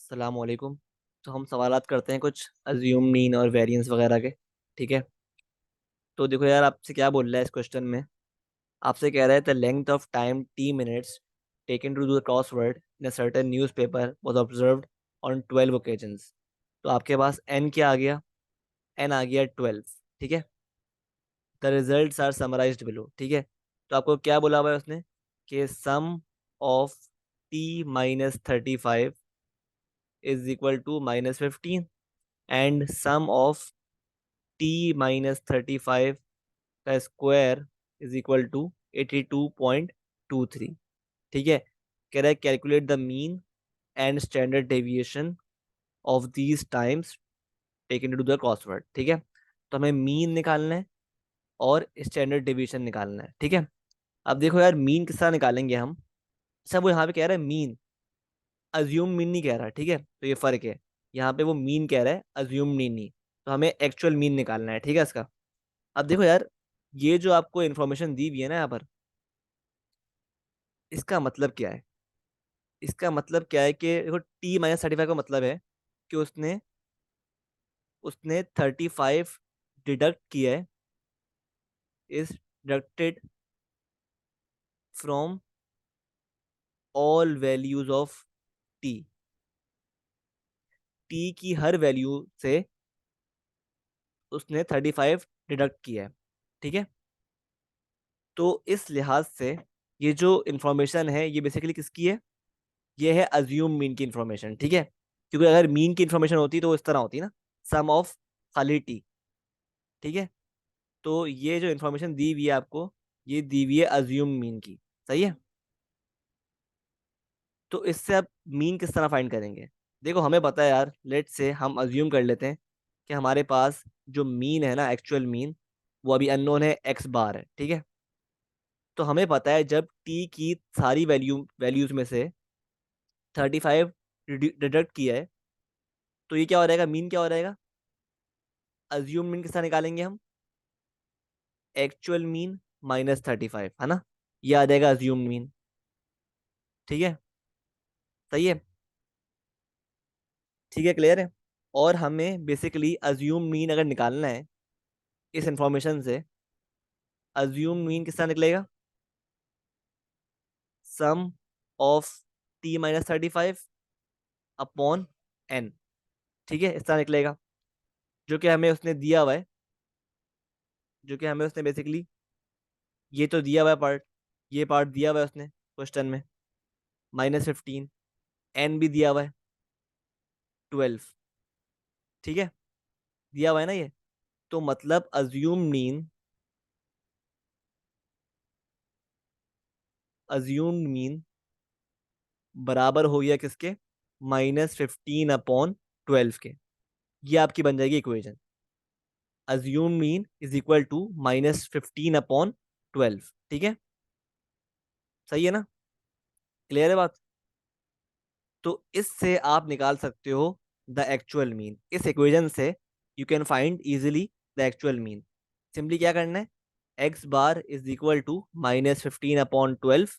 अस्सलाम वालेकुम। तो हम सवालात करते हैं कुछ अज्यूम मीन और वेरिएंस वगैरह के। ठीक है। तो देखो यार, आपसे क्या बोल रहा है इस क्वेश्चन में। आपसे कह रहा है the length of time t minutes taken to do the crossword in a certain newspaper was observed on 12 occasions. तो आपके पास एन क्या आ गया? एन आ गया 12। ठीक है। The results are summarised below. ठीक है। तो आपको क्या बोला हुआ है उसने कि sum of T minus 35 is equal to minus 15 and sum of T minus 35 का स्क्वायर इज इक्वल टू 82.23। ठीक है। कह रहा है calculate the mean and standard deviation of these times taken to the crossword. ठीक है। तो हमें मीन निकालना है और स्टैंडर्ड डेविएशन निकालना है। ठीक है। अब देखो यार, मीन किस तरह निकालेंगे हम। अच्छा, वो यहाँ पे कह रहा है मीन, अज्यूम मीन नहीं कह रहा। ठीक है। तो ये फर्क है। यहाँ पे वो मीन कह रहा है, अज्यूम मीन नहीं। तो हमें एक्चुअल मीन निकालना है। ठीक है इसका। अब देखो यार, ये जो आपको इन्फॉर्मेशन दी हुई है ना यहाँ पर, इसका मतलब क्या है? इसका मतलब क्या है कि देखो, टी माइनस 35 का मतलब है कि उसने उसने 35 डिडक्ट किया है, is deducted from all values of T. T की हर वैल्यू से उसने 35 डिडक्ट किया है। ठीक है। तो इस लिहाज से ये जो इंफॉर्मेशन है ये बेसिकली किसकी है? ये है अज्यूम मीन की इंफॉर्मेशन। ठीक है। क्योंकि अगर मीन की इंफॉर्मेशन होती तो इस तरह होती ना, सम ऑफ खाली टी। ठीक है। तो ये जो इंफॉर्मेशन दी हुई है आपको, ये दी हुई है अज्यूम मीन की। सही है। तो इससे आप मीन किस तरह फाइंड करेंगे? देखो, हमें पता है यार, लेट से हम अज्यूम कर लेते हैं कि हमारे पास जो मीन है ना, एक्चुअल मीन, वो अभी अननोन है, एक्स बार है। ठीक है। तो हमें पता है जब टी की सारी वैल्यूज में से 35 डिडक्ट किया है, तो ये क्या हो रहेगा, मीन क्या हो रहेगा? अज्यूम मीन किस तरह निकालेंगे हम? एक्चुअल मीन माइनस 35, है ना? ये आ जाएगा अज्यूम मीन। ठीक है। सही है। ठीक है, क्लियर है। और हमें बेसिकली अज्यूम मीन अगर निकालना है इस इंफॉर्मेशन से, अज्यूम मीन किस तरह निकलेगा? Sum of T minus 35 upon N. ठीक है, इस तरह निकलेगा। जो कि हमें उसने दिया हुआ है, जो कि हमें उसने बेसिकली ये तो दिया हुआ है पार्ट, ये पार्ट दिया हुआ है उसने क्वेश्चन में, -15। एन भी दिया हुआ है 12। ठीक है। दिया हुआ है ना ये। तो मतलब अज्यूम्ड मीन बराबर हो गया किसके? -15/12 के। ये आपकी बन जाएगी equation. Assume mean is equal to -15/12। ठीक है। सही है ना? क्लियर है बात? तो इससे आप निकाल सकते हो द एक्चुअल मीन। इस इक्वेशन से you can find easily the actual mean. Simply क्या करना है, x bar is equal to -15/12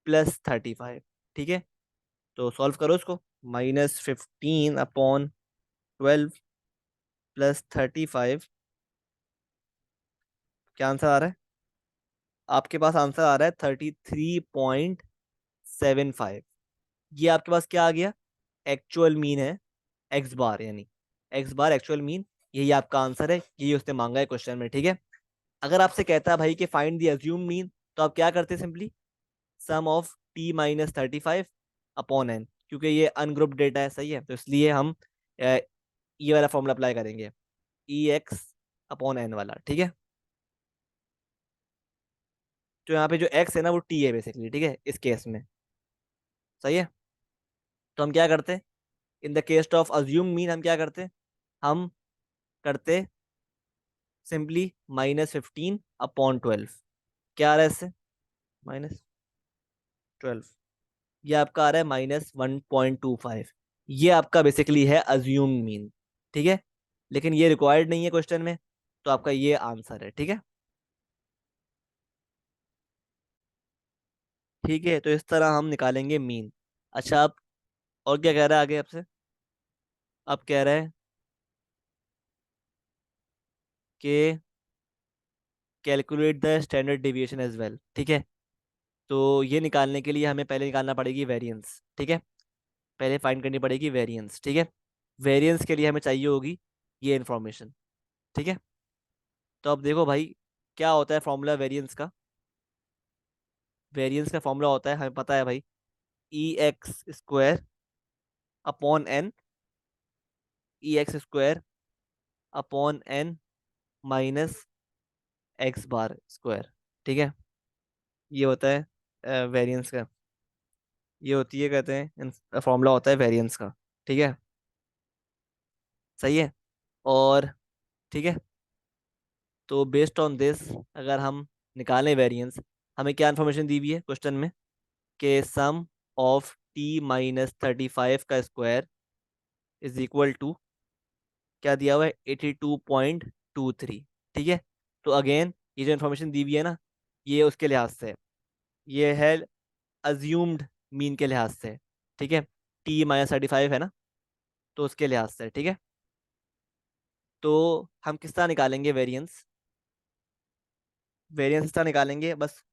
+35। ठीक है। तो सॉल्व करो इसको। -15/12 +35। क्या आंसर आ रहा है? आपके पास आंसर आ रहा है 33.75। ये आपके पास क्या आ गया? एक्चुअल मीन है, एक्स बार यानी एक्स बार एक्चुअल मीन। यही आपका आंसर है, यही उसने मांगा है क्वेश्चन में। ठीक है। अगर आपसे कहता है भाई कि फाइंड द अज्यूम मीन, तो आप क्या करते? Simply sum of T minus 35 upon n. क्योंकि ये अनग्रुप डेटा है, सही है, तो इसलिए हम ये वाला फॉर्मूला अप्लाई करेंगे, ई एक्स अपॉन एन वाला। ठीक है। तो यहाँ पे जो एक्स है ना, वो टी है बेसिकली। ठीक है, इस केस में। सही है। तो हम क्या करते? In the case of assume mean हम क्या करते? हम करते सिंपली -15/12। क्या आ रहा है इससे? -12। ये आपका आ रहा है -1.25। ये आपका बेसिकली है अज्यूम मीन। ठीक है। लेकिन ये रिक्वायर्ड नहीं है क्वेश्चन में, तो आपका ये आंसर है। ठीक है। ठीक है। तो इस तरह हम निकालेंगे मीन। अच्छा, अब और क्या कह रहा है आगे आपसे? अब कह रहा है कि calculate the standard deviation as well, ठीक है। तो ये निकालने के लिए हमें पहले निकालना पड़ेगी वेरिएंस, ठीक है। पहले फाइंड करनी पड़ेगी वेरिएंस, ठीक है। वेरिएंस के लिए हमें चाहिए होगी ये इन्फॉर्मेशन, ठीक है। तो अब देखो भाई, क्या होता है फॉर्मूला वेरिएंस का? वेरिएंस का फॉर्मूला होता है, हमें पता है भाई, EX² upon n, EX² upon N minus X⁻², ठीक है। ये होता है वेरिएंस का, ये होती है, कहते हैं फॉर्मूला होता है वेरिएंस का, ठीक है। सही है। और ठीक है, तो बेस्ड ऑन दिस अगर हम निकालें वेरिएंस, हमें क्या इन्फॉर्मेशन दी हुई है क्वेश्चन में? कि सम ऑफ T-35 का स्क्वायर इज इक्वल टू, क्या दिया हुआ है, 82.23, ठीक है। तो अगेन ये जो इन्फॉर्मेशन दी हुई है ना, ये उसके लिहाज से है, ये है अज्यूम्ड मीन के लिहाज से, ठीक है। T-35 है ना, तो उसके लिहाज से, ठीक है। तो हम किस तरह निकालेंगे वेरिएंस? वेरिएंस इस तरह निकालेंगे बस,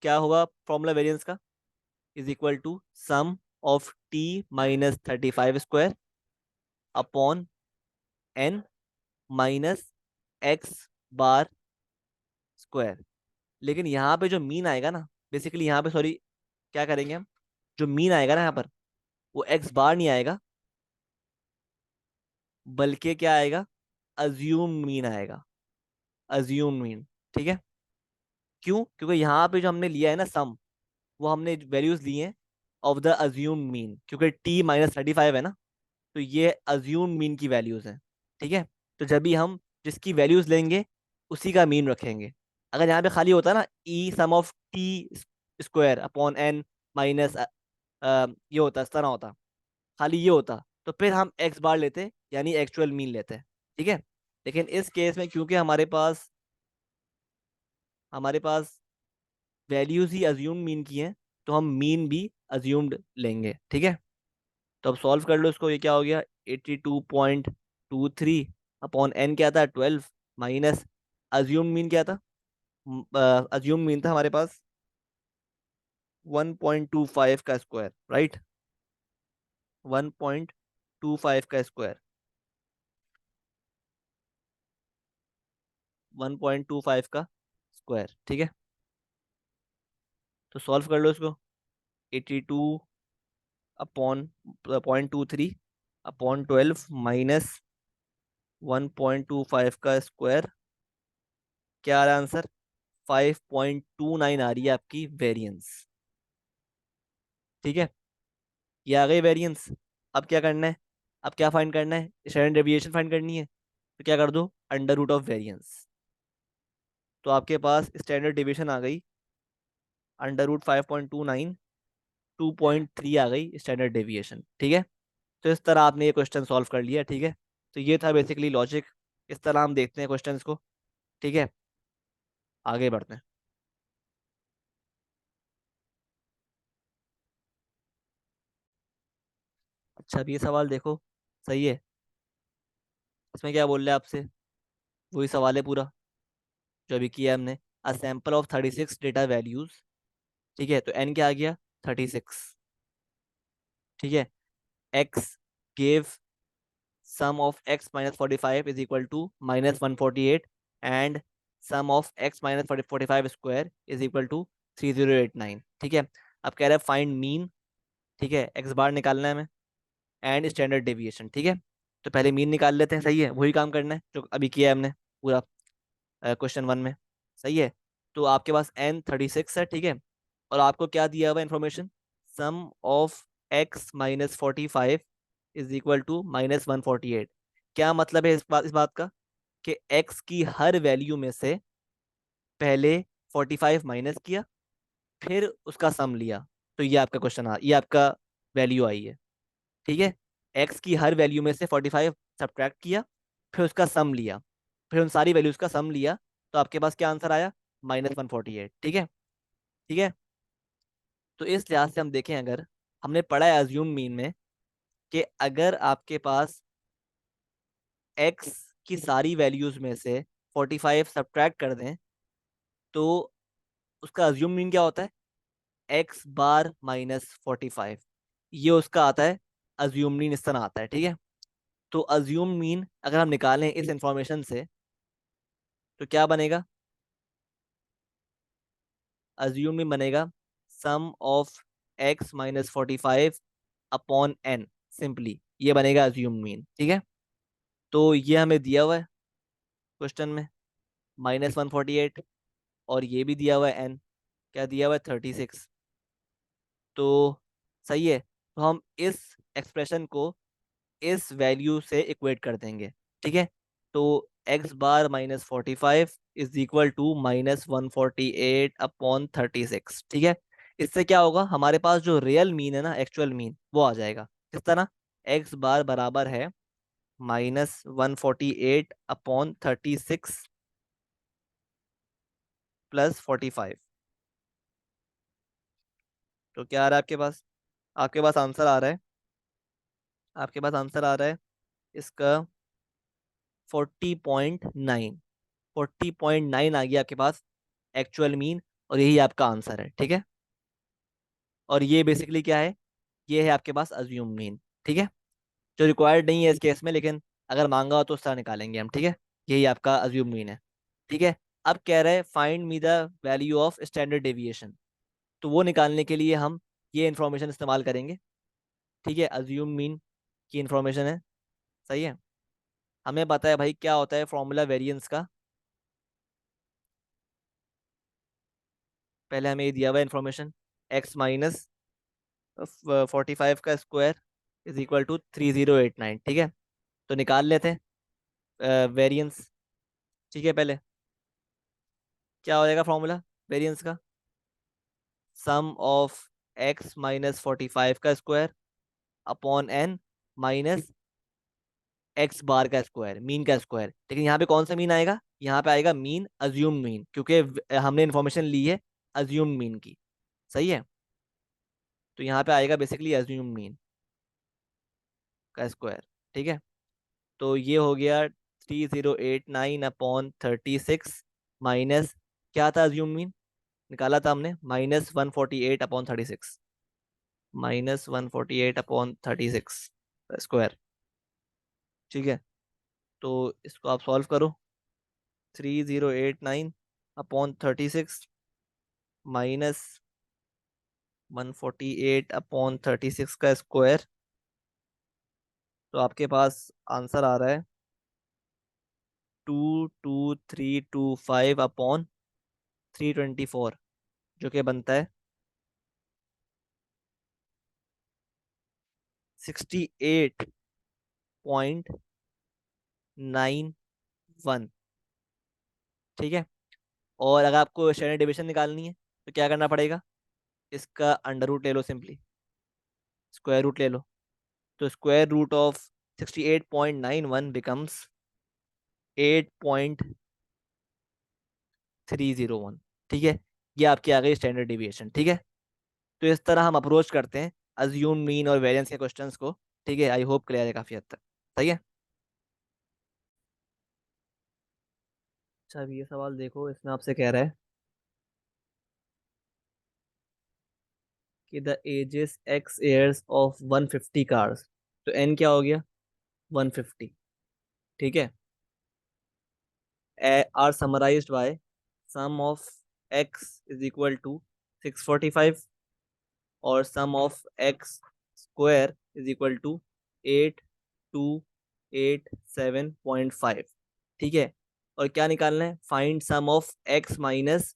क्या होगा फॉर्मूला वेरिएंस का? Is equal to sum of T-35 square upon N minus X⁻²। लेकिन यहाँ पे जो मीन आएगा ना, बेसिकली यहाँ पे, सॉरी, क्या करेंगे हम, जो मीन आएगा ना यहाँ पर, वो X⁻ नहीं आएगा, बल्कि क्या आएगा, अज्यूम मीन आएगा, अज्यूम मीन, ठीक है। क्यों? क्योंकि यहाँ पे जो हमने लिया है ना सम, वो हमने वैल्यूज ली हैं ऑफ द अज्यूम मीन, क्योंकि T-35 है ना, तो ये अज्यूम मीन की वैल्यूज हैं, ठीक है। तो जब भी हम जिसकी वैल्यूज लेंगे उसी का मीन रखेंगे। अगर यहाँ पे खाली होता ना ई sum of T² upon N minus, ये होता, इस तरह होता, खाली ये होता, तो फिर हम X⁻ लेते, यानी एक्चुअल मीन लेते, ठीक है। लेकिन इस केस में क्योंकि हमारे पास वैल्यूज ही अज्यूम मीन की हैं, तो हम मीन भी अज्यूम्ड लेंगे, ठीक है। तो अब सॉल्व कर लो इसको, ये क्या हो गया, 82.23 अपॉन एन क्या था, 12 माइनस अज्यूम मीन क्या था, अज्यूम मीन था हमारे पास 1.25 का स्क्वायर, राइट, 1.25 का स्क्वायर, 1.25 का स्क्वायर, ठीक है। तो सॉल्व कर लो इसको, 82 अपॉन 0.23 अपॉन 12 माइनस 1.25 का स्क्वायर, क्या आ रहा है आंसर, 5.29 आ रही है आपकी वेरिएंस, ठीक है। ये आ गई वेरिएंस। अब क्या करना है? अब क्या फाइंड करना है? स्टैंडर्ड डेविएशन फाइंड करनी है, तो क्या कर दो, अंडर रूट ऑफ वेरिएंस। तो आपके पास स्टैंडर्ड डेविएशन आ गई अंडर रूट 5.29, 2.3 आ गई स्टैंडर्ड डेविएशन, ठीक है। तो इस तरह आपने ये क्वेश्चन सॉल्व कर लिया, ठीक है। तो ये था बेसिकली लॉजिक, इस तरह हम देखते हैं क्वेश्चंस को, ठीक है। आगे बढ़ते हैं। अच्छा, अब ये सवाल देखो, सही है। इसमें क्या बोल रहा है आपसे, वही सवाल है पूरा जो अभी किया है हमने। A sample of 36 data values, ठीक है। तो एन क्या आ गया, 36, ठीक है। X gave sum of X-45 is equal to -148, and sum of X-45 is equal to 3089, ठीक है। अब कह रहा है फाइंड मीन, ठीक है, X⁻ निकालना है हमें, एंड स्टैंडर्ड डेविएशन, ठीक है। तो पहले मीन निकाल लेते हैं, सही है, वही काम करना है जो अभी किया है हमने पूरा क्वेश्चन 1 में, सही है। तो आपके पास N 36 है, ठीक है। और आपको क्या दिया हुआ information, sum of X-45 is equal to -148। क्या मतलब है इस बात का, कि X की हर वैल्यू में से पहले 45 माइनस किया, फिर उसका सम लिया, तो ये आपका वैल्यू आई है, ठीक है। X की हर वैल्यू में से 45 सब्ट्रैक्ट किया, फिर उसका सम लिया, फिर उन सारी वैल्यूज का सम लिया, तो आपके पास क्या आंसर आया, -148, ठीक है, ठीक है। तो इस लिहाज से हम देखें, अगर हमने पढ़ा है अज्यूम मीन में कि अगर आपके पास एक्स की सारी वैल्यूज में से 45 सब्ट्रैक्ट कर दें, तो उसका अज्यूम मीन क्या होता है? X bar minus 45। ये उसका आता है अज्यूम मीन, इस तरह आता है, ठीक है। तो अज्यूम मीन अगर हम निकालें इस इंफॉर्मेशन से, तो क्या बनेगा? अज्यूम मीन बनेगा sum of x minus 45 upon N. Simply ये बनेगा अज्यूम मीन, ठीक है। तो ये हमें दिया हुआ है क्वेश्चन में, -148, और ये भी दिया हुआ है एन, क्या दिया हुआ है? 36। तो सही है, तो हम इस एक्सप्रेशन को इस वैल्यू से इक्वेट कर देंगे, ठीक है। तो x bar -45 is equal to -148 upon 36, ठीक है। इससे क्या होगा, हमारे पास जो रियल मीन है ना, एक्चुअल मीन, वो आ जाएगा। किस तरह? एक्स बार बराबर है -148 अपॉन 36 +45। तो क्या आ रहा है आपके पास? आपके पास आंसर आ रहा है, आपके पास आंसर आ रहा है इसका 40.9। 40.9 आ गया आपके पास एक्चुअल मीन, और यही आपका आंसर है, ठीक है। और ये बेसिकली क्या है? ये है आपके पास अज्यूम मीन, ठीक है, जो रिक्वायर्ड नहीं है इस केस में, लेकिन अगर मांगा हो तो उस तरह निकालेंगे हम, ठीक है। यही आपका अज्यूम मीन है, ठीक है। अब कह रहे हैं find me the value of standard deviation. तो वो निकालने के लिए हम ये इन्फॉर्मेशन इस्तेमाल करेंगे, ठीक है। अज्यूम मीन की इन्फॉर्मेशन है, सही है। हमें पता है भाई क्या होता है फॉर्मूला वेरिएंस का। पहले हमें ये दिया हुआ इन्फॉर्मेशन, एक्स माइनस 45 का स्क्वायर इज इक्वल टू 3089, ठीक है। तो निकाल लेते हैं वेरिएंस, ठीक है। पहले क्या हो जाएगा फॉर्मूला वेरिएंस का? सम ऑफ एक्स माइनस 45 का square upon N minus X bar का स्क्वायर, मीन का स्क्वायर। लेकिन यहाँ पे कौन सा मीन आएगा? यहाँ पे आएगा मीन अज्यूम मीन, क्योंकि हमने इन्फॉर्मेशन ली है अज्यूम मीन की, सही है। तो यहाँ पे आएगा बेसिकली अज्यूम मीन का स्क्वायर, ठीक है। तो ये हो गया 3089 अपॉन 36 माइनस, क्या था अज्यूम मीन? निकाला था हमने -148 अपॉन 36, -148 अपॉन 36 स्क्वायर, ठीक है। तो इसको आप सॉल्व करो, 3089 अपॉन 36 -148 अपॉन 36 का स्क्वायर। तो आपके पास आंसर आ रहा है 22325 अपॉन 324, जो कि बनता है 68.91, ठीक है। और अगर आपको स्टैंडर्ड डेविएशन निकालनी है तो क्या करना पड़ेगा? इसका अंडर रूट ले लो, सिंपली स्क्वायर रूट ले लो। तो स्क्वायर रूट ऑफ 68.91 बिकम्स 8.301, ठीक है। ये आपकी आ गई स्टैंडर्ड डेविएशन, ठीक है। तो इस तरह हम अप्रोच करते हैं अज्यूम मीन और वेरिएंस के क्वेश्चंस को, ठीक है। आई होप क्लियर है काफी हद तक, सही है। अच्छा, अभी ये सवाल देखो, इसमें आपसे कह रहा है कि the ages X years of 150 cars. तो एन क्या हो गया? 150, ठीक है। Are summarised by sum of X is equal to 645, और sum of X square is equal to 8287.5, ठीक है। और क्या निकालना है? Find sum of x minus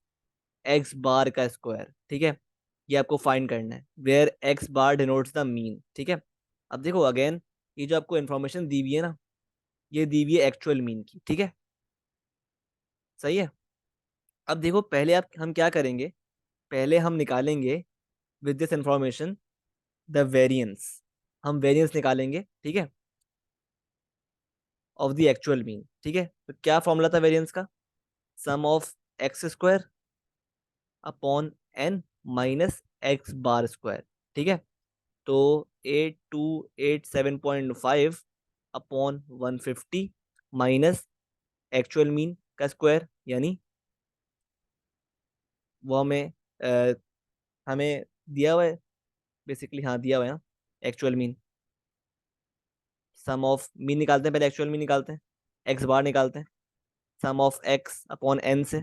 X bar का स्क्वायर, ठीक है। ये आपको फाइंड करना है, where X bar denotes the mean, ठीक है। अब देखो अगेन, ये जो आपको इन्फॉर्मेशन दी हुई है ना, ये दी हुई है एक्चुअल मीन की, ठीक है, सही है। अब देखो पहले आप हम क्या करेंगे, पहले हम निकालेंगे with this information the variance. हम वेरिएंस निकालेंगे, ठीक है, ऑफ द एक्चुअल मीन, ठीक है। तो क्या फॉर्मूला था वेरिएंस का? Sum of X square upon N minus X bar square, ठीक है। तो 8287.5 अपॉन 150 माइनस एक्चुअल मीन का स्क्वायर, यानी वो हमें दिया हुआ है बेसिकली, हाँ दिया हुआ है actual mean. Sum of mean निकालते हैं, पहले एक्चुअल मीन निकालते हैं, एक्स बार निकालते हैं सम ऑफ एक्स अपॉन एन से।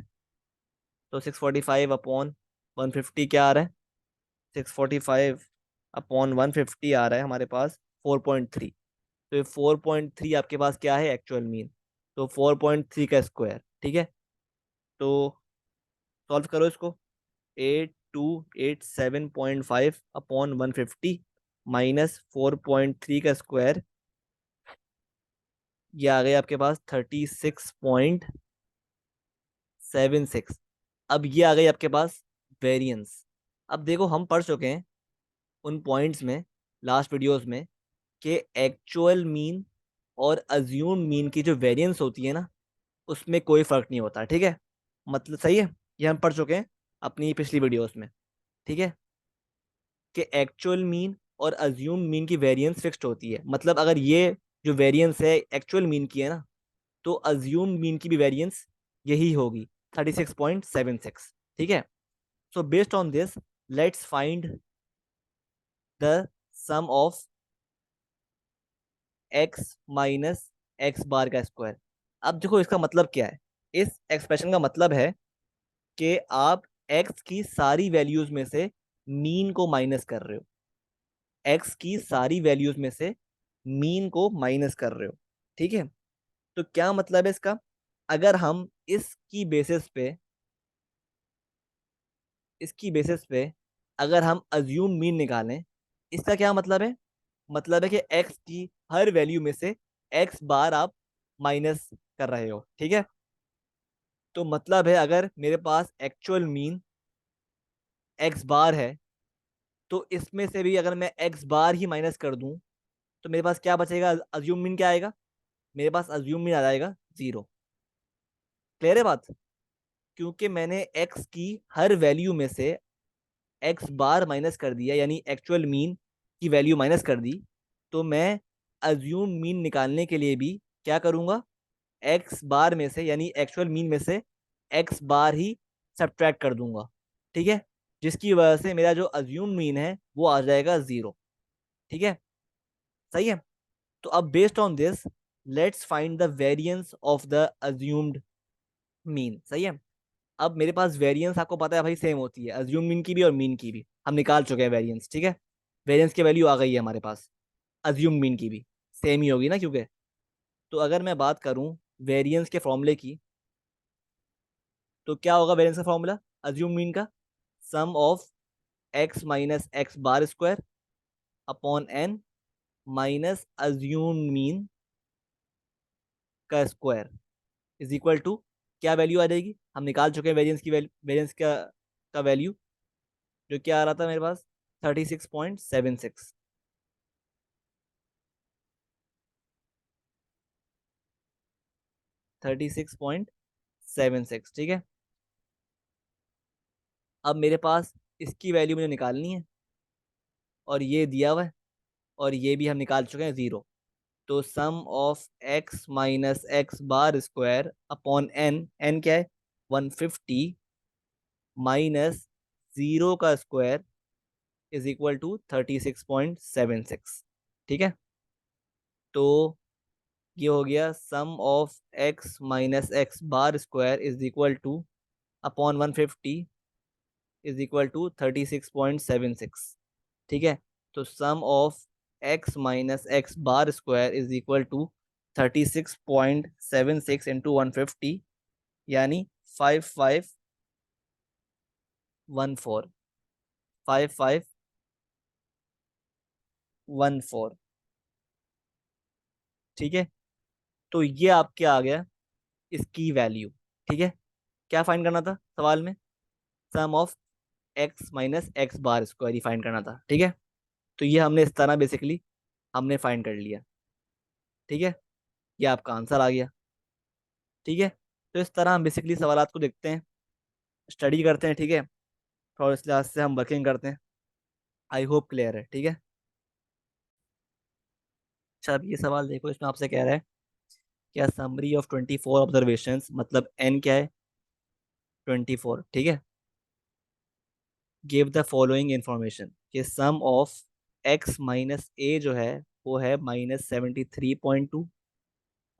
तो 645 अपॉन 150 क्या आ रहा है, 645 अपॉन 150 आ रहा है हमारे पास 4.3। तो ये 4.3 आपके पास क्या है, एक्चुअल मीन। तो 4.3 का स्क्वायर, ठीक है। तो सॉल्व करो इसको। 8287.5 अपॉन 150 माइनस 4.3 का स्क्वायर, ये आ गया आपके पास 36.76। अब ये आ गई आपके पास वेरिएंस। अब देखो हम पढ़ चुके हैं उन पॉइंट्स में, लास्ट वीडियोस में, कि एक्चुअल मीन और अज्यूम मीन की जो वेरिएंस होती है ना, उसमें कोई फर्क नहीं होता, ठीक है। मतलब सही है, ये हम पढ़ चुके हैं अपनी पिछली वीडियोस में, ठीक है, कि एक्चुअल मीन और अज्यूम मीन की वेरिएंस फिक्स्ड होती है। मतलब अगर ये जो वेरिएंस है एक्चुअल मीन की है ना, तो अज्यूम मीन की भी वेरिएंस यही होगी, 36.76, ठीक है। So based on this, let's find the sum of x minus X bar का स्क्वायर। अब देखो इसका मतलब क्या है, इस एक्सप्रेशन का मतलब है कि आप एक्स की सारी वैल्यूज में से मीन को माइनस कर रहे हो, एक्स की सारी वैल्यूज में से मीन को माइनस कर रहे हो, ठीक है। तो क्या मतलब है इसका, अगर हम इसकी बेसिस पे अगर हम अज्यूम मीन निकालें, इसका क्या मतलब है कि एक्स की हर वैल्यू में से एक्स बार आप माइनस कर रहे हो, ठीक है। तो मतलब है अगर मेरे पास एक्चुअल मीन एक्स बार है, तो इसमें से भी अगर मैं एक्स बार ही माइनस कर दूं, तो मेरे पास क्या बचेगा, अज्यूम मीन क्या आएगा, मेरे पास अज्यूम मीन आ जाएगा 0। क्लियर है बात, क्योंकि मैंने एक्स की हर वैल्यू में से एक्स बार माइनस कर दिया, यानी एक्चुअल मीन की वैल्यू माइनस कर दी। तो मैं अज्यूम मीन निकालने के लिए भी क्या करूंगा, एक्स बार में से यानी एक्चुअल मीन में से एक्स बार ही सब्ट्रैक्ट कर दूंगा, ठीक है। जिसकी वजह से मेरा जो अज्यूम मीन है वो आ जाएगा 0, ठीक है। सही है। तो अब based on this, let's find the variance of the assumed mean. सही है। अब मेरे पास वेरिएंस आपको पता है भाई सेम होती है, अज्यूम मीन की भी और मीन की भी हम निकाल चुके हैं वेरिएंस, ठीक है। वेरिएंस की वैल्यू आ गई है हमारे पास, अज्यूम मीन की भी सेम ही होगी ना, क्योंकि तो अगर मैं बात करूं वेरिएंस के फॉर्मूले की, तो क्या होगा वेरिएंस का फॉर्मूला अज्यूम मीन का, sum of x minus X bar square upon N minus assumed mean का स्क्वायर इज इक्वल टू, क्या वैल्यू आ जाएगी, हम निकाल चुके हैं वेरिएंस की वैल्यू, वेरिएंस का वैल्यू जो क्या आ रहा था मेरे पास 36.76, 36.76, ठीक है। अब मेरे पास इसकी वैल्यू मुझे निकालनी है, और ये दिया हुआ है, और ये भी हम निकाल चुके हैं 0। तो sum of x minus X bar square upon N, N क्या है 150 माइनस 0 का स्क्वायर इज इक्वल टू 36.76, ठीक है। तो ये हो गया sum of x minus X bar square is equal to upon 150 is equal to 36.76, ठीक है। तो sum of x minus X bar square is equal to 36.76 into 150, यानी 5514, 5514, ठीक है। तो ये आपके आ गया इसकी वैल्यू, ठीक है। क्या फाइंड करना था सवाल में, sum of x minus X bar square ही फाइंड करना था, ठीक है। तो ये हमने इस तरह बेसिकली हमने फाइंड कर लिया, ठीक है। ये आपका आंसर आ गया, ठीक है। तो इस तरह हम बेसिकली सवालात को देखते हैं, स्टडी करते हैं, ठीक है। और इस लिहाज से हम वर्किंग करते हैं। आई होप क्लियर है, ठीक है। अच्छा अब ये सवाल देखो, इसमें आपसे कह रहा है क्या समरी ऑफ 24 ऑब्जर्वेशंस, मतलब एन क्या है 24, ठीक है। गिव द फॉलोइंग इंफॉर्मेशन कि सम ऑफ एक्स माइनस ए जो है वो है -73.2,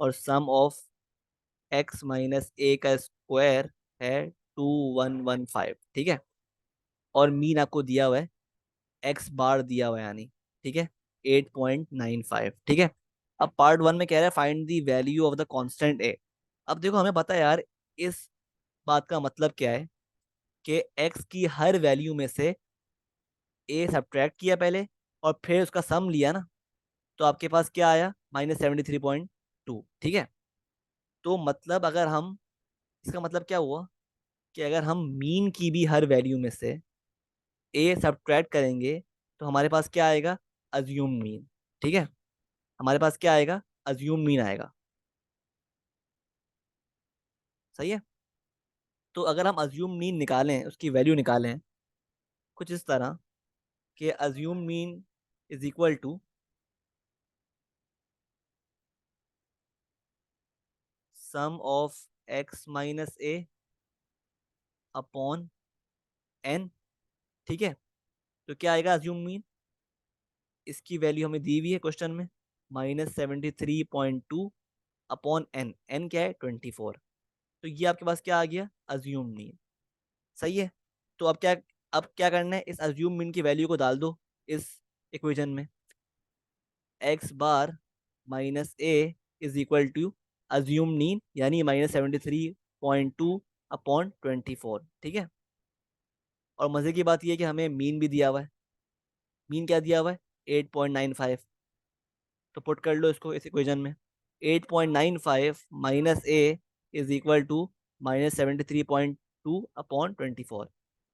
और sum of x minus A का स्क्वायर है 2115, ठीक है। और मीन आपको दिया हुआ है, एक्स बार दिया हुआ है यानी, ठीक है, 8.95, ठीक है। अब पार्ट वन में कह रहा है find the value of the constant A. अब देखो हमें पता है यार इस बात का मतलब क्या है कि एक्स की हर वैल्यू में से ए सब्ट्रैक्ट किया पहले और फिर उसका सम लिया ना, तो आपके पास क्या आया -73.2, ठीक है। तो मतलब अगर हम, इसका मतलब क्या हुआ कि अगर हम मीन की भी हर वैल्यू में से ए सब्ट्रैक्ट करेंगे तो हमारे पास क्या आएगा, अज्यूम मीन, ठीक है। हमारे पास क्या आएगा, अज्यूम मीन आएगा, सही है। तो अगर हम अज्यूम मीन निकालें, उसकी वैल्यू निकालें कुछ इस तरह कि assume mean is equal to sum of x minus a upon N, ठीक है। तो क्या आएगा अज्यूम मीन, इसकी वैल्यू हमें दी हुई है क्वेश्चन में, -73.2 अपॉन एन, एन क्या है 24। तो ये आपके पास क्या आ गया, अज्यूम मीन, सही है। तो अब क्या करना है, इस अज्यूम मीन की वैल्यू को डाल दो इस इक्वेशन में, x bar minus a is equal to assume mean यानी -73.2 अपॉन 24, ठीक है। और मजे की बात यह है कि हमें मीन भी दिया हुआ है, मीन क्या दिया हुआ है 8.95। तो पुट कर लो इसको इस इक्वेशन में, 8.95 minus a is equal to -73.2 upon 24।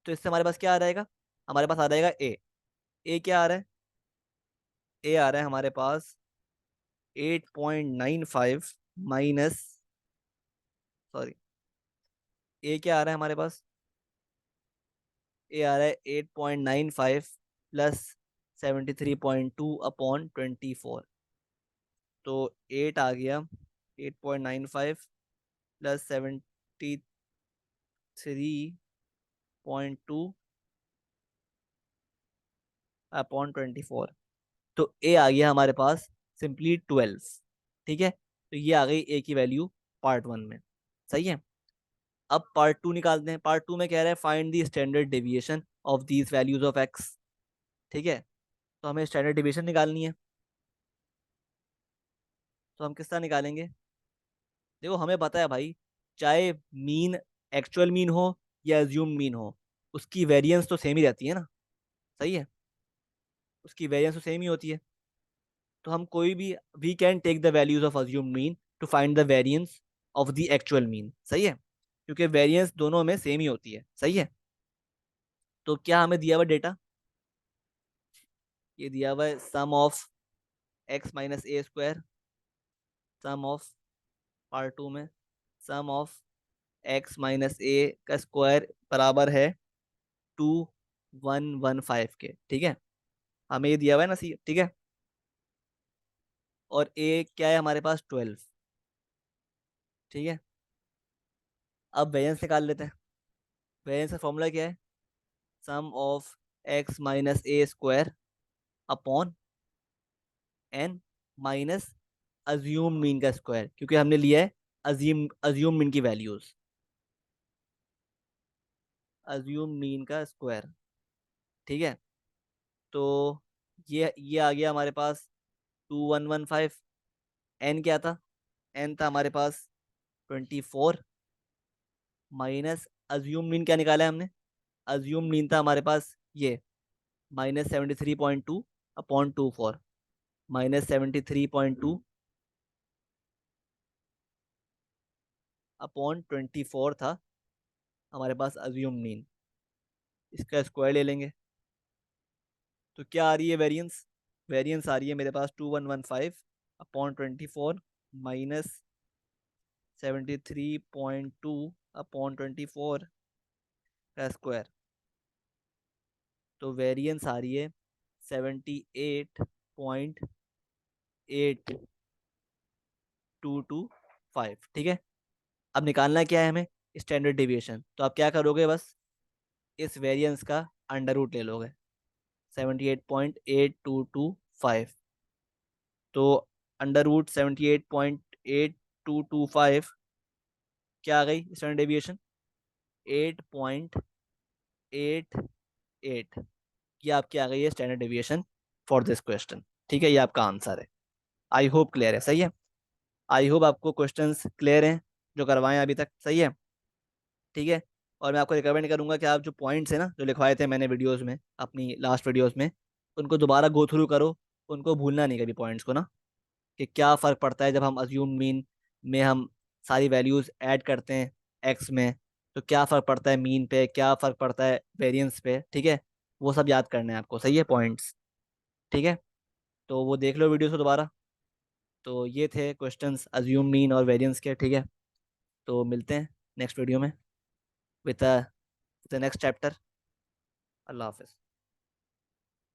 तो इससे हमारे पास क्या आ जाएगा, हमारे पास आ जाएगा ए क्या आ रहा है, ए आ रहा है हमारे पास 8.95 माइनस, सॉरी, ए क्या आ रहा है हमारे पास, ए आ रहा है 8.95 प्लस 73.2 अपॉन 24। तो 8 आ गया, 8.95 प्लस 73.2 अपॉन 24। तो ए आ गया हमारे पास सिंपली 12, ठीक है। तो ये आ गई ए की वैल्यू पार्ट वन में, सही है। अब पार्ट टू निकालते हैं, पार्ट टू में कह रहा है find the standard deviation of these values of x, ठीक है। तो हमें स्टैंडर्ड डेविएशन निकालनी है, तो हम किस तरह निकालेंगे, देखो हमें पता है भाई, चाहे मीन एक्चुअल मीन हो या एज्यूम मीन हो, उसकी वेरिएंस तो सेम ही रहती है ना, सही है, उसकी वेरिएंस तो सेम ही होती है। तो हम कोई भी, we can take the values of assume mean to find the variance of the actual mean, सही है, क्योंकि वेरिएंस दोनों में सेम ही होती है, सही है। तो क्या हमें दिया हुआ डेटा, ये दिया हुआ है sum of x minus A square, sum of part two में sum of x minus A का स्क्वायर बराबर है 2115 के, ठीक है। हमें ये दिया हुआ है ना सी, ठीक है। और ए क्या है हमारे पास 12, ठीक है। अब वेरिएंस निकाल लेते हैं, वेरिएंस का फॉर्मूला क्या है, sum of x minus A square upon N minus assumed mean का स्क्वायर, क्योंकि हमने लिया है अज्यूम मीन की वैल्यूज, अज्यूम मीन का स्क्वायर, ठीक है। तो ये आ गया हमारे पास 2115। एन क्या था, एन था हमारे पास 24 माइनस अज्यूम मीन क्या निकाला है हमने, अज्यूम मीन था हमारे पास ये -73.2 अपॉन 24, -73.2 अपॉन 24 था हमारे पास अज्यूम मीन, इसका स्क्वायर ले लेंगे। तो क्या आ रही है वेरिएंस, वेरिएंस आ रही है मेरे पास 2115 अपॉन 24 माइनस 73.2 अपॉन 24 का स्क्वायर। तो वेरिएंस आ रही है 78.2 78.225, ठीक है। अब निकालना क्या है हमें, स्टैंडर्ड डिविएशन। तो आप क्या करोगे, बस इस वेरिएंस का अंडर रूट ले लोगे, 78.8225। तो अंडर रूट 78.8225 क्या आ गई स्टैंडर्ड डेविएशन, 8.88। ये आपकी आ गई है standard deviation for this question, ठीक है। ये आपका आंसर है। आई होप क्लियर है, सही है। आई होप आपको क्वेश्चंस क्लियर हैं जो करवाए हैं अभी तक, सही है, ठीक है। और मैं आपको रिकमेंड करूंगा कि आप जो पॉइंट्स हैं ना जो लिखवाए थे मैंने वीडियोस में, अपनी लास्ट वीडियोस में, उनको दोबारा गो थ्रू करो। उनको भूलना नहीं कभी पॉइंट्स को ना, कि क्या फ़र्क पड़ता है जब हम अज्यूम मीन में हम सारी वैल्यूज़ ऐड करते हैं एक्स में। तो क्या फ़र्क पड़ता है मीन पे, क्या फ़र्क पड़ता है वेरिएंस पे, ठीक है। वो सब याद करने हैं आपको, सही है, पॉइंट्स, ठीक है। तो वो देख लो वीडियो को दोबारा। तो ये थे क्वेश्चंस अज्यूम मीन और वेरिएंस के, ठीक है। तो मिलते हैं नेक्स्ट वीडियो में विद द नेक्स्ट चैप्टर। अल्लाह हाफिज़।